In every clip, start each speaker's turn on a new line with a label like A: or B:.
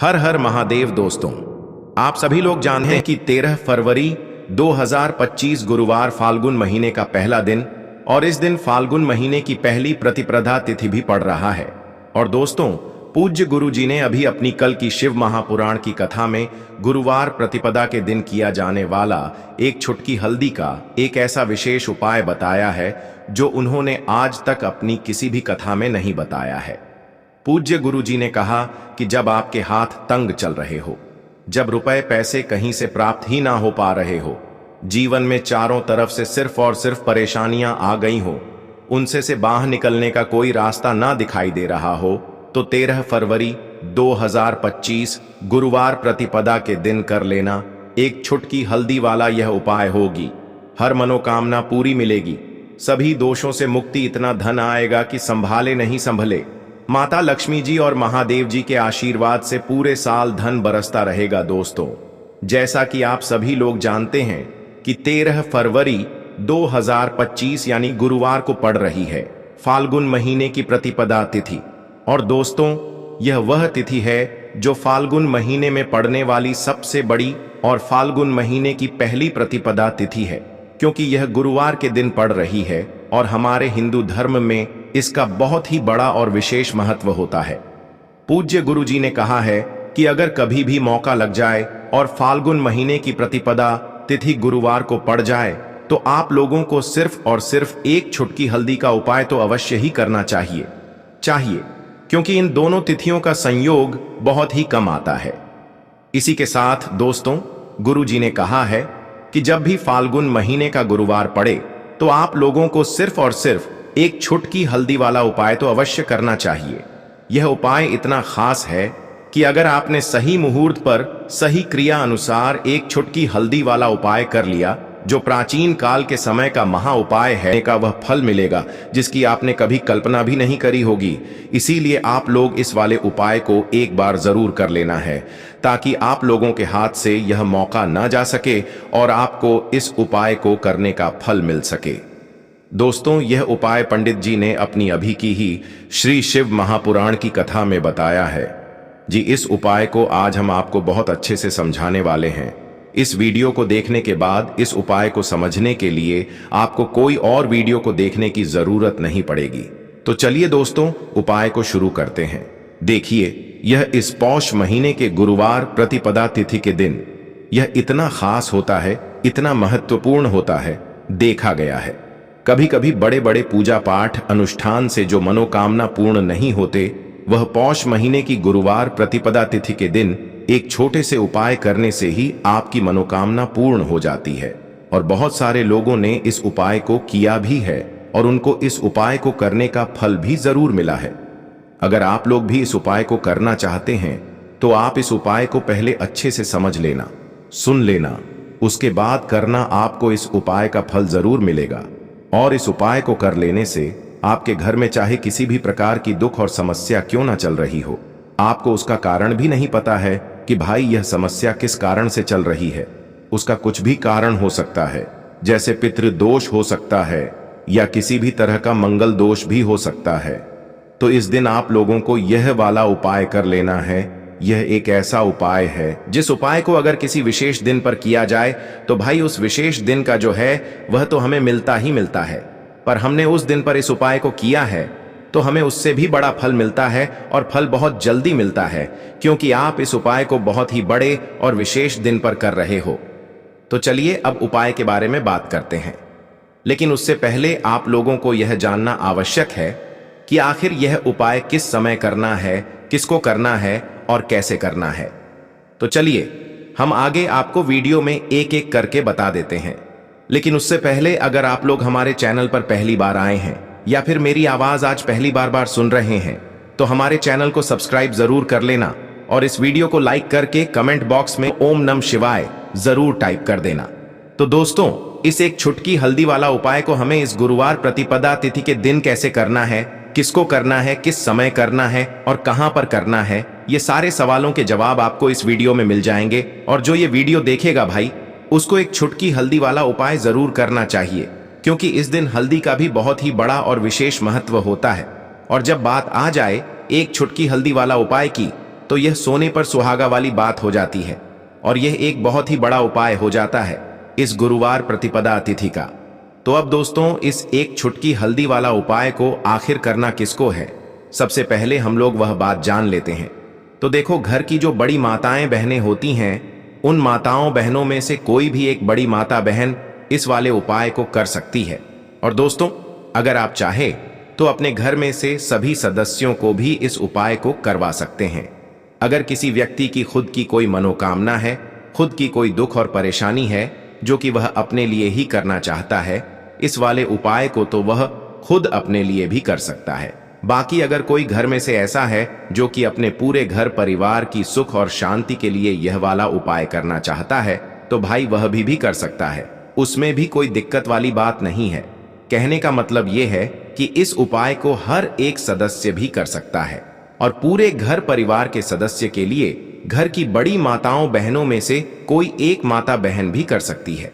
A: हर हर महादेव दोस्तों, आप सभी लोग जानते हैं कि 13 फरवरी 2025 गुरुवार फाल्गुन महीने का पहला दिन और इस दिन फाल्गुन महीने की पहली प्रतिपदा तिथि भी पड़ रहा है। और दोस्तों, पूज्य गुरु जी ने अभी अपनी कल की शिव महापुराण की कथा में गुरुवार प्रतिपदा के दिन किया जाने वाला एक छुटकी हल्दी का एक ऐसा विशेष उपाय बताया है जो उन्होंने आज तक अपनी किसी भी कथा में नहीं बताया है। पूज्य गुरु जी ने कहा कि जब आपके हाथ तंग चल रहे हो, जब रुपए पैसे कहीं से प्राप्त ही ना हो पा रहे हो, जीवन में चारों तरफ से सिर्फ और सिर्फ परेशानियां आ गई हो, उनसे से बाहर निकलने का कोई रास्ता ना दिखाई दे रहा हो, तो 13 फरवरी 2025 गुरुवार प्रतिपदा के दिन कर लेना एक छुटकी हल्दी वाला यह उपाय होगी। हर मनोकामना पूरी मिलेगी, सभी दोषों से मुक्ति, इतना धन आएगा कि संभाले नहीं संभले। माता लक्ष्मी जी और महादेव जी के आशीर्वाद से पूरे साल धन बरसता रहेगा। दोस्तों, जैसा कि आप सभी लोग जानते हैं कि 13 फरवरी 2025 यानी गुरुवार को पड़ रही है फाल्गुन महीने की प्रतिपदा तिथि। और दोस्तों, यह वह तिथि है जो फाल्गुन महीने में पड़ने वाली सबसे बड़ी और फाल्गुन महीने की पहली प्रतिपदा तिथि है, क्योंकि यह गुरुवार के दिन पड़ रही है और हमारे हिंदू धर्म में इसका बहुत ही बड़ा और विशेष महत्व होता है। पूज्य गुरु जी ने कहा है कि अगर कभी भी मौका लग जाए और फाल्गुन महीने की प्रतिपदा तिथि गुरुवार को पड़ जाए तो आप लोगों को सिर्फ और सिर्फ एक छुटकी हल्दी का उपाय तो अवश्य ही करना चाहिए, क्योंकि इन दोनों तिथियों का संयोग बहुत ही कम आता है। इसी के साथ दोस्तों, गुरु जी ने कहा है कि जब भी फाल्गुन महीने का गुरुवार पड़े तो आप लोगों को सिर्फ और सिर्फ एक छुटकी हल्दी वाला उपाय तो अवश्य करना चाहिए। यह उपाय इतना खास है कि अगर आपने सही मुहूर्त पर सही क्रिया अनुसार एक छुटकी हल्दी वाला उपाय कर लिया, जो प्राचीन काल के समय का महा उपाय है, का वह फल मिलेगा जिसकी आपने कभी कल्पना भी नहीं करी होगी। इसीलिए आप लोग इस वाले उपाय को एक बार जरूर कर लेना है, ताकि आप लोगों के हाथ से यह मौका ना जा सके और आपको इस उपाय को करने का फल मिल सके। दोस्तों, यह उपाय पंडित जी ने अपनी अभी की ही श्री शिव महापुराण की कथा में बताया है जी। इस उपाय को आज हम आपको बहुत अच्छे से समझाने वाले हैं। इस वीडियो को देखने के बाद इस उपाय को समझने के लिए आपको कोई और वीडियो को देखने की जरूरत नहीं पड़ेगी। तो चलिए दोस्तों, उपाय को शुरू करते हैं। देखिए, यह इस पौष महीने के गुरुवार प्रतिपदा तिथि के दिन यह इतना खास होता है, इतना महत्वपूर्ण होता है। देखा गया है कभी कभी बड़े बड़े पूजा पाठ अनुष्ठान से जो मनोकामना पूर्ण नहीं होते, वह पौष महीने की गुरुवार प्रतिपदा तिथि के दिन एक छोटे से उपाय करने से ही आपकी मनोकामना पूर्ण हो जाती है। और बहुत सारे लोगों ने इस उपाय को किया भी है और उनको इस उपाय को करने का फल भी जरूर मिला है। अगर आप लोग भी इस उपाय को करना चाहते हैं तो आप इस उपाय को पहले अच्छे से समझ लेना, सुन लेना, उसके बाद करना। आपको इस उपाय का फल जरूर मिलेगा। और इस उपाय को कर लेने से आपके घर में चाहे किसी भी प्रकार की दुख और समस्या क्यों ना चल रही हो, आपको उसका कारण भी नहीं पता है कि भाई यह समस्या किस कारण से चल रही है। उसका कुछ भी कारण हो सकता है, जैसे पितृदोष हो सकता है या किसी भी तरह का मंगल दोष भी हो सकता है। तो इस दिन आप लोगों को यह वाला उपाय कर लेना है। यह एक ऐसा उपाय है जिस उपाय को अगर किसी विशेष दिन पर किया जाए तो भाई उस विशेष दिन का जो है वह तो हमें मिलता ही मिलता है, पर हमने उस दिन पर इस उपाय को किया है तो हमें उससे भी बड़ा फल मिलता है और फल बहुत जल्दी मिलता है, क्योंकि आप इस उपाय को बहुत ही बड़े और विशेष दिन पर कर रहे हो। तो चलिए अब उपाय के बारे में बात करते हैं, लेकिन उससे पहले आप लोगों को यह जानना आवश्यक है कि आखिर यह उपाय किस समय करना है, किसको करना है और कैसे करना है। तो चलिए हम आगे आपको वीडियो में एक एक करके बता देते हैं। लेकिन उससे पहले अगर आप लोग हमारे चैनल पर पहली बार आए हैं या फिर मेरी आवाज आज पहली बार सुन रहे हैं तो हमारे चैनल को सब्सक्राइब जरूर कर लेना और इस वीडियो को लाइक करके कमेंट बॉक्स में ओम नमः शिवाय जरूर टाइप कर देना। तो दोस्तों, इस एक छुटकी हल्दी वाला उपाय को हमें इस गुरुवार प्रतिपदा तिथि के दिन कैसे करना है, किसको करना है, किस समय करना है और कहां पर करना है, ये सारे सवालों के जवाब आपको इस वीडियो में मिल जाएंगे। और जो ये वीडियो देखेगा भाई, उसको एक छुटकी हल्दी वाला उपाय जरूर करना चाहिए, क्योंकि इस दिन हल्दी का भी बहुत ही बड़ा और विशेष महत्व होता है। और जब बात आ जाए एक छुटकी हल्दी वाला उपाय की, तो यह सोने पर सुहागा वाली बात हो जाती है और यह एक बहुत ही बड़ा उपाय हो जाता है इस गुरुवार प्रतिपदा तिथि का। तो अब दोस्तों, इस एक छुटकी हल्दी वाला उपाय को आखिर करना किसको है, सबसे पहले हम लोग वह बात जान लेते हैं। तो देखो, घर की जो बड़ी माताएं बहनें होती हैं, उन माताओं बहनों में से कोई भी एक बड़ी माता बहन इस वाले उपाय को कर सकती है। और दोस्तों, अगर आप चाहे तो अपने घर में से सभी सदस्यों को भी इस उपाय को करवा सकते हैं। अगर किसी व्यक्ति की खुद की कोई मनोकामना है, खुद की कोई दुख और परेशानी है जो कि वह अपने लिए ही करना चाहता है, इस वाले उपाय को तो वह खुद अपने लिए भी कर सकता है। बाकी अगर कोई घर में से ऐसा है जो कि अपने पूरे घर परिवार की सुख और शांति के लिए यह वाला उपाय करना चाहता है, तो भाई वह भी कर सकता है, उसमें भी कोई दिक्कत वाली बात नहीं है। कहने का मतलब यह है कि इस उपाय को हर एक सदस्य भी कर सकता है और पूरे घर परिवार के सदस्य के लिए घर की बड़ी माताओं बहनों में से कोई एक माता बहन भी कर सकती है।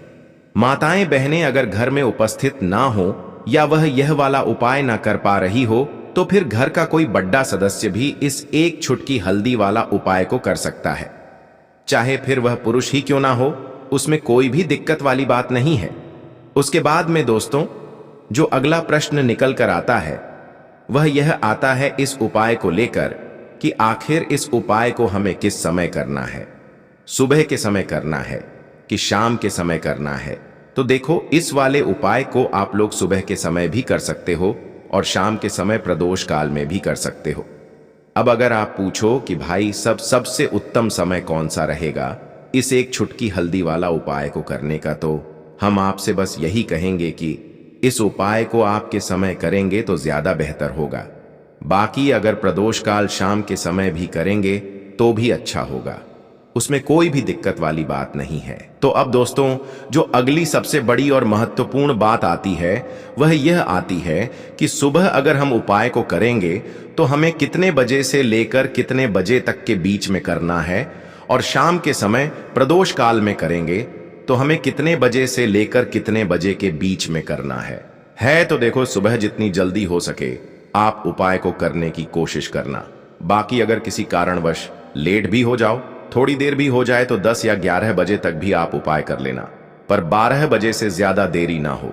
A: माताएं बहनें अगर घर में उपस्थित ना हो या वह यह वाला उपाय ना कर पा रही हो, तो फिर घर का कोई बड़ा सदस्य भी इस एक छुटकी हल्दी वाला उपाय को कर सकता है। चाहे फिर वह पुरुष ही क्यों ना हो, उसमें कोई भी दिक्कत वाली बात नहीं है। उसके बाद में दोस्तों, जो अगला प्रश्न निकल कर आता है वह यह आता है इस उपाय को लेकर कि आखिर इस उपाय को हमें किस समय करना है, सुबह के समय करना है कि शाम के समय करना है। तो देखो, इस वाले उपाय को आप लोग सुबह के समय भी कर सकते हो और शाम के समय प्रदोष काल में भी कर सकते हो। अब अगर आप पूछो कि भाई सबसे उत्तम समय कौन सा रहेगा इस एक छुटकी हल्दी वाला उपाय को करने का, तो हम आपसे बस यही कहेंगे कि इस उपाय को आपके समय करेंगे तो ज्यादा बेहतर होगा। बाकी अगर प्रदोष काल शाम के समय भी करेंगे तो भी अच्छा होगा, उसमें कोई भी दिक्कत वाली बात नहीं है। तो अब दोस्तों, जो अगली सबसे बड़ी और महत्वपूर्ण बात आती है वह यह आती है कि सुबह अगर हम उपाय को करेंगे तो हमें कितने बजे से लेकर कितने बजे तक के बीच में करना है, और शाम के समय प्रदोष काल में करेंगे तो हमें कितने बजे से लेकर कितने बजे के बीच में करना है। तो देखो, सुबह जितनी जल्दी हो सके आप उपाय को करने की कोशिश करना। बाकी अगर किसी कारणवश लेट भी हो जाओ, थोड़ी देर भी हो जाए, तो 10 या 11 बजे तक भी आप उपाय कर लेना, पर 12 बजे से ज्यादा देरी ना हो,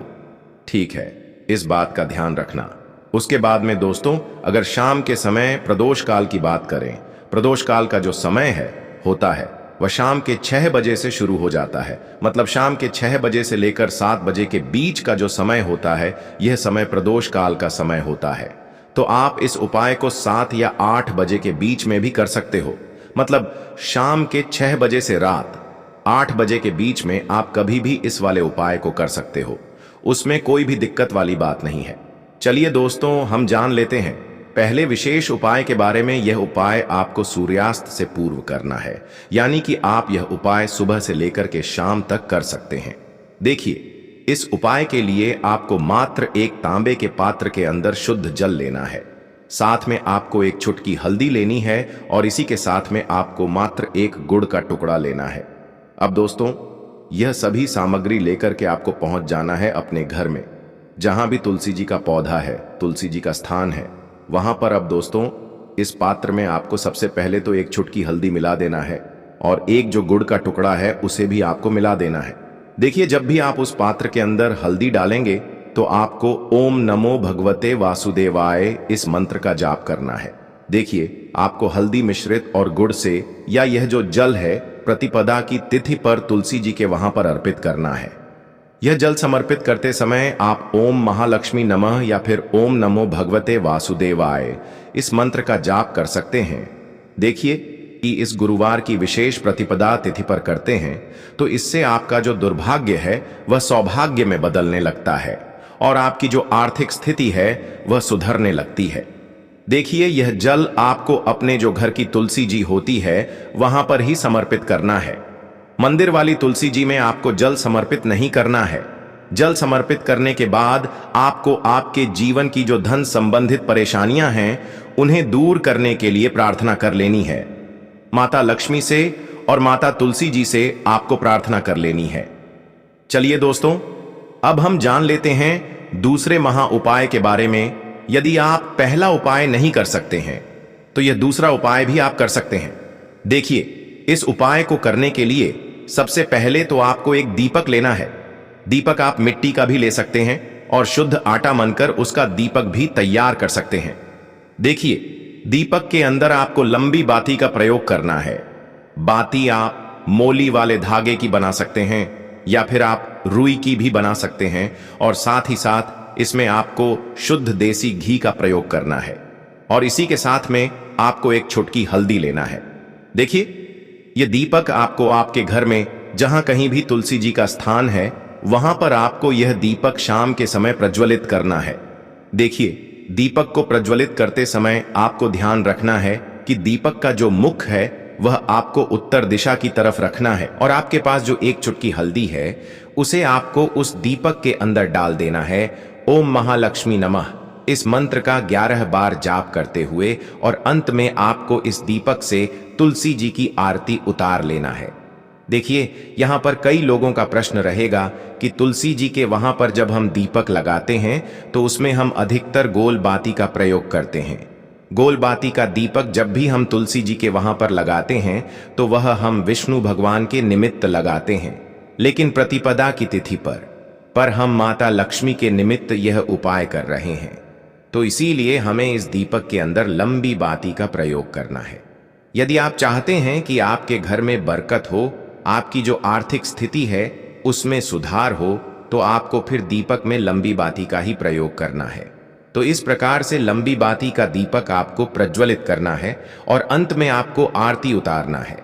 A: ठीक है? इस बात का ध्यान रखना। उसके बाद में दोस्तों, अगर शाम के समय प्रदोष काल की बात करें, प्रदोष काल का जो समय होता है वह शाम के 6 बजे से शुरू हो जाता है। मतलब शाम के 6 बजे से लेकर 7 बजे के बीच का जो समय होता है, यह समय प्रदोष काल का समय होता है। तो आप इस उपाय को 7 या 8 बजे के बीच में भी कर सकते हो। मतलब शाम के 6 बजे से रात 8 बजे के बीच में आप कभी भी इस वाले उपाय को कर सकते हो, उसमें कोई भी दिक्कत वाली बात नहीं है। चलिए दोस्तों, हम जान लेते हैं पहले विशेष उपाय के बारे में। यह उपाय आपको सूर्यास्त से पूर्व करना है, यानी कि आप यह उपाय सुबह से लेकर के शाम तक कर सकते हैं। देखिए, इस उपाय के लिए आपको मात्र एक तांबे के पात्र के अंदर शुद्ध जल लेना है, साथ में आपको एक छुटकी हल्दी लेनी है और इसी के साथ में आपको मात्र एक गुड़ का टुकड़ा लेना है। अब दोस्तों, यह सभी सामग्री लेकर के आपको पहुंच जाना है अपने घर में, जहां भी तुलसी जी का पौधा है, तुलसी जी का स्थान है, वहां पर। अब दोस्तों, इस पात्र में आपको सबसे पहले तो एक छुटकी हल्दी मिला देना है और एक जो गुड़ का टुकड़ा है उसे भी आपको मिला देना है। देखिए, जब भी आप उस पात्र के अंदर हल्दी डालेंगे तो आपको ओम नमो भगवते वासुदेवाय इस मंत्र का जाप करना है। देखिए, आपको हल्दी मिश्रित और गुड़ से या यह जो जल है प्रतिपदा की तिथि पर तुलसी जी के वहां पर अर्पित करना है। यह जल समर्पित करते समय आप ओम महालक्ष्मी नमः या फिर ओम नमो भगवते वासुदेवाय इस मंत्र का जाप कर सकते हैं। देखिए कि इस गुरुवार की विशेष प्रतिपदा तिथि पर करते हैं तो इससे आपका जो दुर्भाग्य है वह सौभाग्य में बदलने लगता है और आपकी जो आर्थिक स्थिति है वह सुधरने लगती है। देखिए, यह जल आपको अपने जो घर की तुलसी जी होती है वहां पर ही समर्पित करना है। मंदिर वाली तुलसी जी में आपको जल समर्पित नहीं करना है। जल समर्पित करने के बाद आपको आपके जीवन की जो धन संबंधित परेशानियां हैं उन्हें दूर करने के लिए प्रार्थना कर लेनी है। माता लक्ष्मी से और माता तुलसी जी से आपको प्रार्थना कर लेनी है। चलिए दोस्तों, अब हम जान लेते हैं दूसरे महा उपाय के बारे में। यदि आप पहला उपाय नहीं कर सकते हैं तो यह दूसरा उपाय भी आप कर सकते हैं। देखिए, इस उपाय को करने के लिए सबसे पहले तो आपको एक दीपक लेना है। दीपक आप मिट्टी का भी ले सकते हैं और शुद्ध आटा मनकर उसका दीपक भी तैयार कर सकते हैं। देखिए, दीपक के अंदर आपको लंबी बाती का प्रयोग करना है। बाती आप मोली वाले धागे की बना सकते हैं या फिर आप रुई की भी बना सकते हैं, और साथ ही साथ इसमें आपको शुद्ध देसी घी का प्रयोग करना है। और इसी के साथ में आपको एक चुटकी हल्दी लेना है। देखिए, यह दीपक आपको आपके घर में जहां कहीं भी तुलसी जी का स्थान है, वहां पर आपको यह दीपक शाम के समय प्रज्वलित करना है। देखिए, दीपक को प्रज्वलित करते समय आपको ध्यान रखना है कि दीपक का जो मुख है वह आपको उत्तर दिशा की तरफ रखना है, और आपके पास जो एक चुटकी हल्दी है उसे आपको उस दीपक के अंदर डाल देना है। ओम महालक्ष्मी नमः इस मंत्र का 11 बार जाप करते हुए, और अंत में आपको इस दीपक से तुलसी जी की आरती उतार लेना है। देखिए, यहां पर कई लोगों का प्रश्न रहेगा कि तुलसी जी के वहां पर जब हम दीपक लगाते हैं तो उसमें हम अधिकतर गोल बाती का प्रयोग करते हैं। गोल बाती का दीपक जब भी हम तुलसी जी के वहां पर लगाते हैं तो वह हम विष्णु भगवान के निमित्त लगाते हैं, लेकिन प्रतिपदा की तिथि पर हम माता लक्ष्मी के निमित्त यह उपाय कर रहे हैं, तो इसीलिए हमें इस दीपक के अंदर लंबी बाती का प्रयोग करना है। यदि आप चाहते हैं कि आपके घर में बरकत हो, आपकी जो आर्थिक स्थिति है उसमें सुधार हो, तो आपको फिर दीपक में लंबी बाती का ही प्रयोग करना है। तो इस प्रकार से लंबी बाती का दीपक आपको प्रज्वलित करना है और अंत में आपको आरती उतारना है।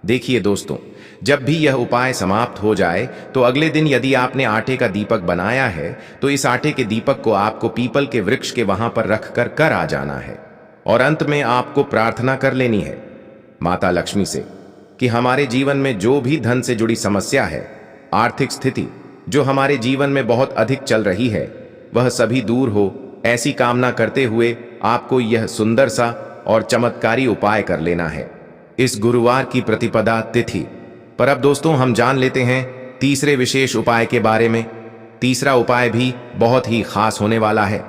A: देखिए दोस्तों, जब भी यह उपाय समाप्त हो जाए तो अगले दिन यदि आपने आटे का दीपक बनाया है तो इस आटे के दीपक को आपको पीपल के वृक्ष के वहां पर रख कर आ जाना है, और अंत में आपको प्रार्थना कर लेनी है माता लक्ष्मी से कि हमारे जीवन में जो भी धन से जुड़ी समस्या है, आर्थिक स्थिति जो हमारे जीवन में बहुत अधिक चल रही है, वह सभी दूर हो। ऐसी कामना करते हुए आपको यह सुंदर सा और चमत्कारी उपाय कर लेना है इस गुरुवार की प्रतिपदा तिथि पर। अब दोस्तों, हम जान लेते हैं तीसरे विशेष उपाय के बारे में। तीसरा उपाय भी बहुत ही खास होने वाला है।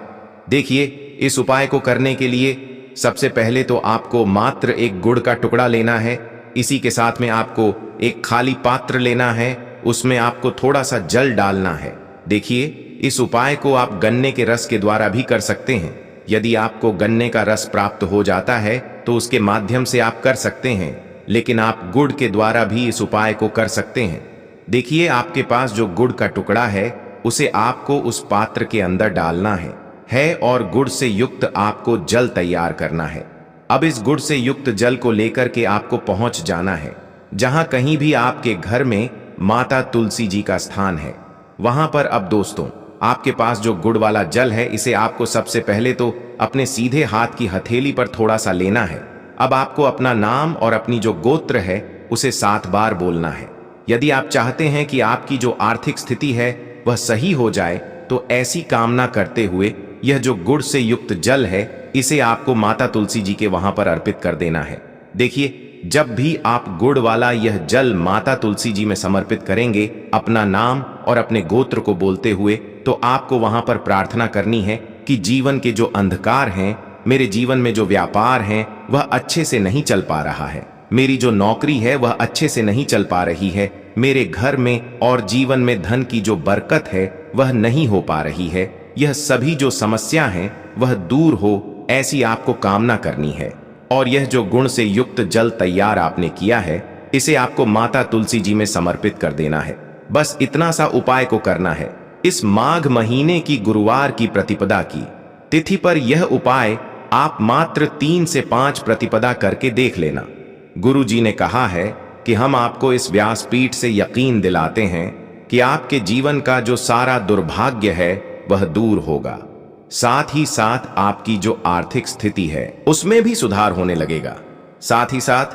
A: देखिए, इस उपाय को करने के लिए सबसे पहले तो आपको मात्र एक गुड़ का टुकड़ा लेना है। इसी के साथ में आपको एक खाली पात्र लेना है, उसमें आपको थोड़ा सा जल डालना है। देखिए, इस उपाय को आप गन्ने के रस के द्वारा भी कर सकते हैं। यदि आपको गन्ने का रस प्राप्त हो जाता है तो उसके माध्यम से आप कर सकते हैं, लेकिन आप गुड़ के द्वारा भी इस उपाय को कर सकते हैं। देखिए, आपके पास जो गुड़ का टुकड़ा है उसे आपको उस पात्र के अंदर डालना है और गुड़ से युक्त आपको जल तैयार करना है। अब इस गुड़ से युक्त जल को लेकर के आपको पहुंच जाना है जहां कहीं भी आपके घर में माता तुलसी जी का स्थान है, वहां पर। अब दोस्तों, आपके पास जो गुड़ वाला जल है, इसे आपको सबसे पहले तो अपने सीधे हाथ की हथेली पर थोड़ा सा लेना है। अब आपको अपना नाम और अपनी जो गोत्र है उसे 7 बार बोलना है। यदि आप चाहते हैं कि आपकी जो आर्थिक स्थिति है वह सही हो जाए, तो ऐसी कामना करते हुए यह जो गुड़ से युक्त जल है इसे आपको माता तुलसी जी के वहां पर अर्पित कर देना है। देखिए, जब भी आप गुड़ वाला यह जल माता तुलसी जी में समर्पित करेंगे अपना नाम और अपने गोत्र को बोलते हुए, तो आपको वहां पर प्रार्थना करनी है कि जीवन के जो अंधकार हैं, मेरे जीवन में जो व्यापार हैं वह अच्छे से नहीं चल पा रहा है, मेरी जो नौकरी है वह अच्छे से नहीं चल पा रही है, मेरे घर में और जीवन में धन की जो बरकत है वह नहीं हो पा रही है, यह सभी जो समस्या हैं वह दूर हो, ऐसी आपको कामना करनी है। और यह जो गुण से युक्त जल तैयार आपने किया है, इसे आपको माता तुलसी जी में समर्पित कर देना है। बस इतना सा उपाय को करना है। इस माघ महीने की गुरुवार की प्रतिपदा की तिथि पर यह उपाय आप मात्र 3 से 5 प्रतिपदा करके देख लेना। गुरु जी ने कहा है कि हम आपको इस व्यासपीठ से यकीन दिलाते हैं कि आपके जीवन का जो सारा दुर्भाग्य है वह दूर होगा, साथ ही साथ आपकी जो आर्थिक स्थिति है उसमें भी सुधार होने लगेगा। साथ ही साथ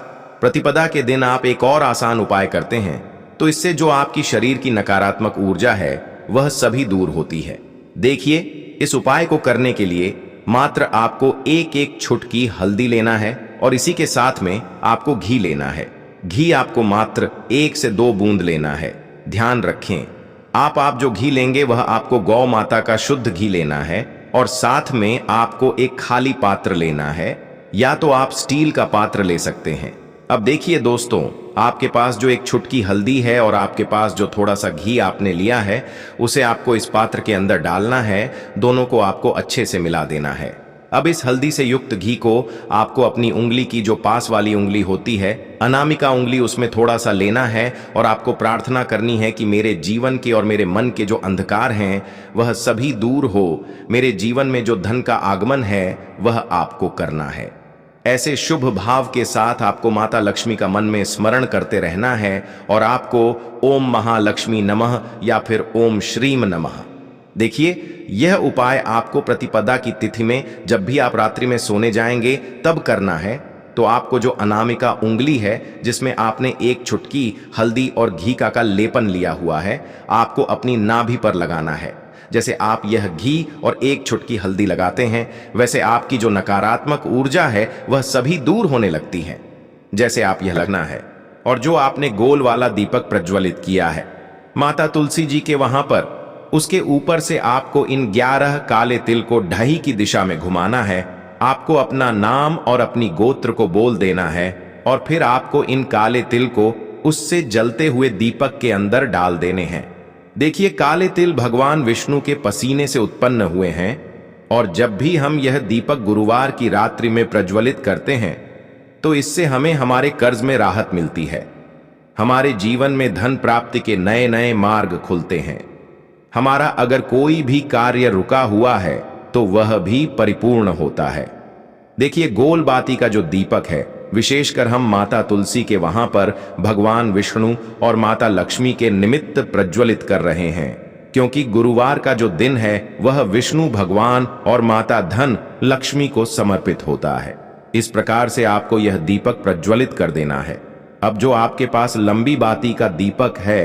A: प्रतिपदा के दिन आप एक और आसान उपाय करते हैं तो इससे जो आपकी शरीर की नकारात्मक ऊर्जा है वह सभी दूर होती है। देखिए, इस उपाय को करने के लिए मात्र आपको एक चुटकी हल्दी लेना है और इसी के साथ में आपको घी लेना है। घी आपको मात्र 1 से 2 बूंद लेना है। ध्यान रखें, आप जो घी लेंगे वह आपको गौ माता का शुद्ध घी लेना है और साथ में आपको एक खाली पात्र लेना है या तो आप स्टील का पात्र ले सकते हैं। अब देखिए दोस्तों, आपके पास जो एक चुटकी हल्दी है और आपके पास जो थोड़ा सा घी आपने लिया है, उसे आपको इस पात्र के अंदर डालना है। दोनों को आपको अच्छे से मिला देना है। अब इस हल्दी से युक्त घी को आपको अपनी उंगली की जो पास वाली उंगली होती है, अनामिका उंगली, उसमें थोड़ा सा लेना है और आपको प्रार्थना करनी है कि मेरे जीवन के और मेरे मन के जो अंधकार हैं वह सभी दूर हो। मेरे जीवन में जो धन का आगमन है वह आपको करना है। ऐसे शुभ भाव के साथ आपको माता लक्ष्मी का मन में स्मरण करते रहना है और आपको ओम महालक्ष्मी नमः या फिर ओम श्रीम नमः। देखिए, यह उपाय आपको प्रतिपदा की तिथि में जब भी आप रात्रि में सोने जाएंगे तब करना है। तो आपको जो अनामिका उंगली है जिसमें आपने एक चुटकी हल्दी और घी का लेपन लिया हुआ है, आपको अपनी नाभि पर लगाना है। जैसे आप यह घी और एक चुटकी हल्दी लगाते हैं, वैसे आपकी जो नकारात्मक ऊर्जा है वह सभी दूर होने लगती है। जैसे आप यह लगना है। और जो आपने गोल वाला दीपक प्रज्वलित किया है माता तुलसी जी के वहां पर, उसके ऊपर से आपको इन 11 काले तिल को ढही की दिशा में घुमाना है। आपको अपना नाम और अपनी गोत्र को बोल देना है और फिर आपको इन काले तिल को उससे जलते हुए दीपक के अंदर डाल देने हैं। देखिए, काले तिल भगवान विष्णु के पसीने से उत्पन्न हुए हैं और जब भी हम यह दीपक गुरुवार की रात्रि में प्रज्वलित करते हैं तो इससे हमें हमारे कर्ज में राहत मिलती है। हमारे जीवन में धन प्राप्ति के नए नए मार्ग खुलते हैं। हमारा अगर कोई भी कार्य रुका हुआ है तो वह भी परिपूर्ण होता है। देखिए, गोल बाती का जो दीपक है, विशेषकर हम माता तुलसी के वहां पर भगवान विष्णु और माता लक्ष्मी के निमित्त प्रज्वलित कर रहे हैं, क्योंकि गुरुवार का जो दिन है वह विष्णु भगवान और माता धन लक्ष्मी को समर्पित होता है। इस प्रकार से आपको यह दीपक प्रज्वलित कर देना है। अब जो आपके पास लंबी बाती का दीपक है,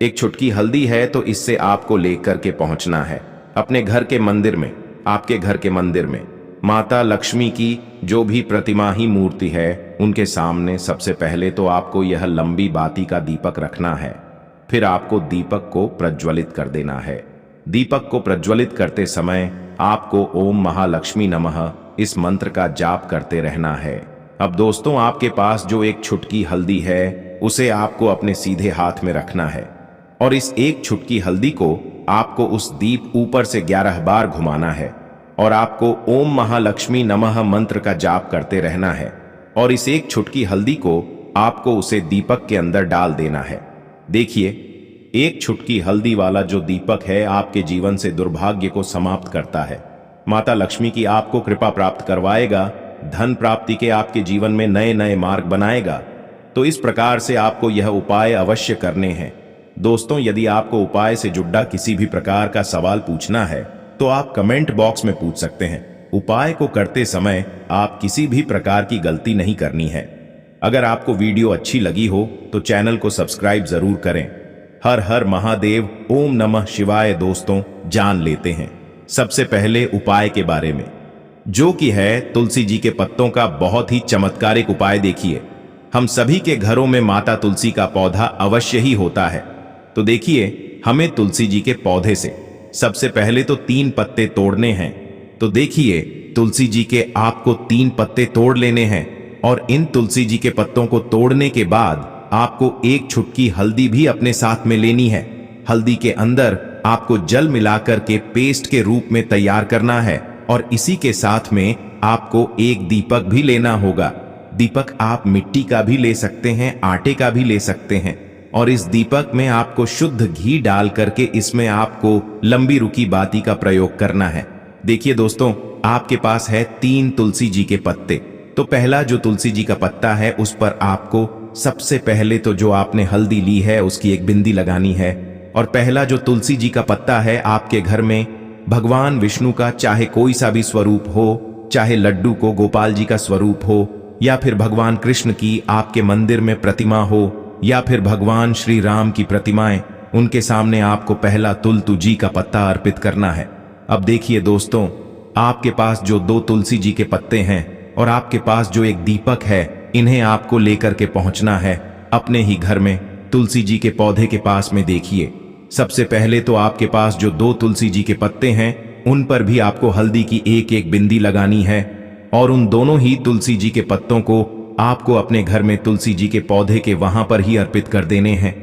A: एक चुटकी हल्दी है, तो इससे आपको लेकर के पहुंचना है अपने घर के मंदिर में। आपके घर के मंदिर में माता लक्ष्मी की जो भी प्रतिमा ही मूर्ति है, उनके सामने सबसे पहले तो आपको यह लंबी बाती का दीपक रखना है। फिर आपको दीपक को प्रज्वलित कर देना है। दीपक को प्रज्वलित करते समय आपको ओम महालक्ष्मी नमः इस मंत्र का जाप करते रहना है। अब दोस्तों, आपके पास जो एक चुटकी हल्दी है उसे आपको अपने सीधे हाथ में रखना है और इस एक चुटकी हल्दी को आपको उस दीप ऊपर से 11 बार घुमाना है और आपको ओम महालक्ष्मी नमः मंत्र का जाप करते रहना है और इस एक चुटकी हल्दी को आपको उसे दीपक के अंदर डाल देना है। देखिए, एक चुटकी हल्दी वाला जो दीपक है आपके जीवन से दुर्भाग्य को समाप्त करता है। माता लक्ष्मी की आपको कृपा प्राप्त करवाएगा, धन प्राप्ति के आपके जीवन में नए नए मार्ग बनाएगा। तो इस प्रकार से आपको यह उपाय अवश्य करने हैं। दोस्तों, यदि आपको उपाय से जुड़ा किसी भी प्रकार का सवाल पूछना है तो आप कमेंट बॉक्स में पूछ सकते हैं। उपाय को करते समय आप किसी भी प्रकार की गलती नहीं करनी है। अगर आपको वीडियो अच्छी लगी हो तो चैनल को सब्सक्राइब जरूर करें। हर हर महादेव, ओम नमः शिवाय। दोस्तों, जान लेते हैं सबसे पहले उपाय के बारे में, जो कि है तुलसी जी के पत्तों का बहुत ही चमत्कारिक उपाय। देखिए, हम सभी के घरों में माता तुलसी का पौधा अवश्य ही होता है। तो देखिए, हमें तुलसी जी के पौधे से सबसे पहले तो 3 पत्ते तोड़ने हैं। तो देखिए, तुलसी जी के आपको 3 पत्ते तोड़ लेने हैं और इन तुलसी जी के पत्तों को तोड़ने के बाद आपको एक चुटकी हल्दी भी अपने साथ में लेनी है। हल्दी के अंदर आपको जल मिलाकर के पेस्ट के रूप में तैयार करना है और इसी के साथ में आपको एक दीपक भी लेना होगा। दीपक आप मिट्टी का भी ले सकते हैं, आटे का भी ले सकते हैं और इस दीपक में आपको शुद्ध घी डाल करके इसमें आपको लंबी रुकी बाती का प्रयोग करना है। देखिए दोस्तों, आपके पास है 3 तुलसी जी के पत्ते। तो पहला जो तुलसी जी का पत्ता है उस पर आपको सबसे पहले तो जो आपने हल्दी ली है उसकी एक बिंदी लगानी है। और पहला जो तुलसी जी का पत्ता है, आपके घर में भगवान विष्णु का चाहे कोई सा भी स्वरूप हो, चाहे लड्डू को गोपाल जी का स्वरूप हो या फिर भगवान कृष्ण की आपके मंदिर में प्रतिमा हो या फिर भगवान श्री राम की प्रतिमाएं, उनके सामने आपको पहला तुलतू जी का पत्ता अर्पित करना है। अब देखिए दोस्तों, आपके पास जो 2 तुलसी जी के पत्ते हैं और आपके पास जो एक दीपक है, इन्हें आपको लेकर के पहुंचना है अपने ही घर में तुलसी जी के पौधे के पास में। देखिए, सबसे पहले तो आपके पास जो 2 तुलसी जी के पत्ते हैं उन पर भी आपको हल्दी की एक एक बिंदी लगानी है और उन दोनों ही तुलसी जी के पत्तों को आपको अपने घर में तुलसी जी के पौधे के वहां पर ही अर्पित कर देने हैं।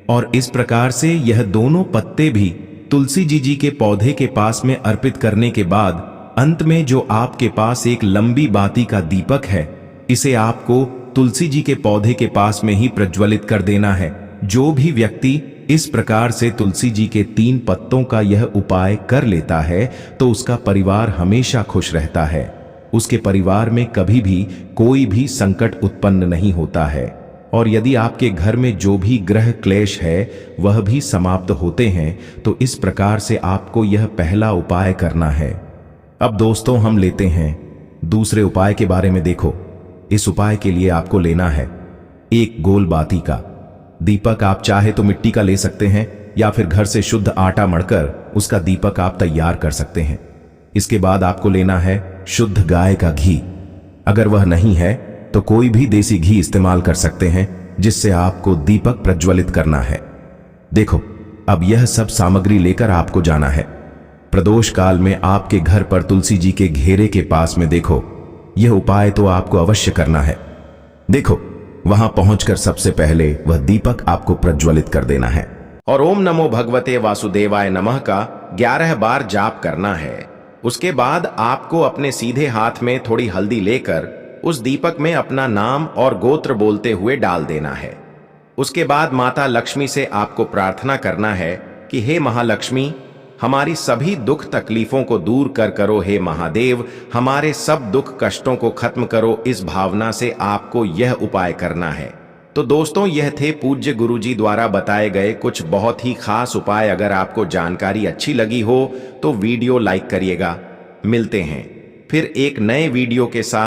A: और इस प्रकार से यह दोनों पत्ते भी तुलसी जी के पौधे के पास में अर्पित करने के बाद अंत में जो आपके पास एक लंबी बाती का दीपक है, इसे आपको तुलसी जी के पौधे के पास में ही प्रज्वलित कर देना है। जो भी व्यक्ति इस प्रकार से तुलसी जी के 3 पत्तों का यह उपाय कर लेता है तो उसका परिवार हमेशा खुश रहता है। उसके परिवार में कभी भी कोई भी संकट उत्पन्न नहीं होता है और यदि आपके घर में जो भी ग्रह क्लेश है वह भी समाप्त होते हैं। तो इस प्रकार से आपको यह पहला उपाय करना है। अब दोस्तों हम लेते हैं दूसरे उपाय के बारे में। देखो, इस उपाय के लिए आपको लेना है एक गोल बाती का दीपक। आप चाहे तो मिट्टी का ले सकते हैं या फिर घर से शुद्ध आटा मढ़कर उसका दीपक आप तैयार कर सकते हैं। इसके बाद आपको लेना है शुद्ध गाय का घी। अगर वह नहीं है तो कोई भी देसी घी इस्तेमाल कर सकते हैं, जिससे आपको दीपक प्रज्वलित करना है। देखो, अब यह सब सामग्री लेकर आपको जाना है। प्रदोष काल में आपके घर पर तुलसी जी के घेरे के पास में देखो, यह उपाय तो आपको अवश्य करना है। देखो, वहां पहुंचकर सबसे पहले वह दीपक आपको प्रज्वलित कर देना है और ओम नमो भगवते वासुदेवाय नमः का 11 बार जाप करना है। उसके बाद आपको अपने सीधे हाथ में थोड़ी हल्दी लेकर उस दीपक में अपना नाम और गोत्र बोलते हुए डाल देना है। उसके बाद माता लक्ष्मी से आपको प्रार्थना करना है कि हे महालक्ष्मी, हमारी सभी दुख तकलीफों को दूर कर करो। हे महादेव, हमारे सब दुख कष्टों को खत्म करो। इस भावना से आपको यह उपाय करना है। तो दोस्तों, यह थे पूज्य गुरुजी द्वारा बताए गए कुछ बहुत ही खास उपाय। अगर आपको जानकारी अच्छी लगी हो तो वीडियो लाइक करिएगा। मिलते हैं फिर एक नए वीडियो के साथ।